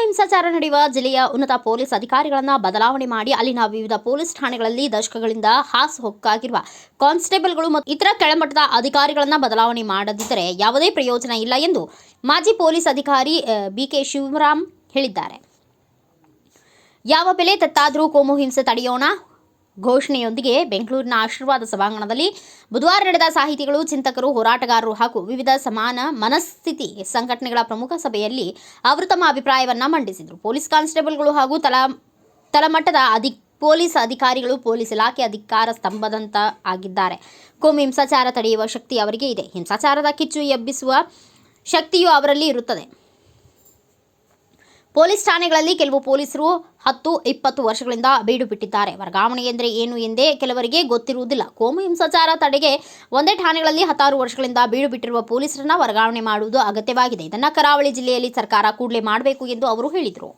ಹಿಂಸಾಚಾರ ನಡೆಯುವ ಜಿಲ್ಲೆಯ ಉನ್ನತ ಪೊಲೀಸ್ ಅಧಿಕಾರಿಗಳನ್ನು ಬದಲಾವಣೆ ಮಾಡಿ ಅಲ್ಲಿನ ವಿವಿಧ ಪೊಲೀಸ್ ಠಾಣೆಗಳಲ್ಲಿ ದಶಕಗಳಿಂದ ಹಾಸುಹೊಕ್ಕಾಗಿರುವ ಕಾನ್ಸ್ಟೇಬಲ್ಗಳು ಮತ್ತು ಇತರ ಕೆಳಮಟ್ಟದ ಅಧಿಕಾರಿಗಳನ್ನು ಬದಲಾವಣೆ ಮಾಡದಿದ್ದರೆ ಯಾವುದೇ ಪ್ರಯೋಜನ ಇಲ್ಲ ಎಂದು ಮಾಜಿ ಪೊಲೀಸ್ ಅಧಿಕಾರಿ ಬಿಕೆ ಶಿವರಾಮ್ ಹೇಳಿದ್ದಾರೆ. ಯಾವ ಬೆಲೆ ತೆತ್ತಾದರೂ ಕೋಮು ಹಿಂಸೆ ತಡೆಯೋಣ ಘೋಷಣೆಯೊಂದಿಗೆ ಬೆಂಗಳೂರಿನ ಆಶೀರ್ವಾದ ಸಭಾಂಗಣದಲ್ಲಿ ಬುಧವಾರ ನಡೆದ ಸಾಹಿತಿಗಳು, ಚಿಂತಕರು, ಹೋರಾಟಗಾರರು ಹಾಗೂ ವಿವಿಧ ಸಮಾನ ಮನಸ್ಥಿತಿ ಸಂಘಟನೆಗಳ ಪ್ರಮುಖ ಸಭೆಯಲ್ಲಿ ಅವರು ತಮ್ಮ ಅಭಿಪ್ರಾಯವನ್ನು ಮಂಡಿಸಿದರು. ಪೊಲೀಸ್ ಕಾನ್ಸ್ಟೇಬಲ್ಗಳು ಹಾಗೂ ತಳಮಟ್ಟದ ಪೊಲೀಸ್ ಅಧಿಕಾರಿಗಳು ಪೊಲೀಸ್ ಇಲಾಖೆ ಅಧಿಕಾರ ಸ್ತಂಭದಂತ ಆಗಿದ್ದಾರೆ. ಕೋಮು ಹಿಂಸಾಚಾರ ತಡೆಯುವ ಶಕ್ತಿ ಅವರಿಗೆ ಇದೆ. ಹಿಂಸಾಚಾರದ ಕಿಚ್ಚು ಎಬ್ಬಿಸುವ ಶಕ್ತಿಯೂ ಅವರಲ್ಲಿ ಇರುತ್ತದೆ. ಪೊಲೀಸ್ ಠಾಣೆಗಳಲ್ಲಿ ಕೆಲವು ಪೊಲೀಸರು 10-20 ವರ್ಷಗಳಿಂದ ಬೀಡು ಬಿಟ್ಟಿದ್ದಾರೆ. ವರ್ಗಾವಣೆ ಎಂದರೆ ಏನು ಎಂದೇ ಕೆಲವರಿಗೆ ಗೊತ್ತಿರುವುದಿಲ್ಲ. ಕೋಮು ಹಿಂಸಾಚಾರ ತಡೆಗೆ ಒಂದೇ ಠಾಣೆಗಳಲ್ಲಿ 16 ವರ್ಷಗಳಿಂದ ಬೀಡು ಬಿಟ್ಟಿರುವ ಪೊಲೀಸರನ್ನ ವರ್ಗಾವಣೆ ಮಾಡುವುದು ಅಗತ್ಯವಾಗಿದೆ. ಇದನ್ನು ಕರಾವಳಿ ಜಿಲ್ಲೆಯಲ್ಲಿ ಸರ್ಕಾರ ಕೂಡಲೇ ಮಾಡಬೇಕು ಎಂದು ಅವರು ಹೇಳಿದರು.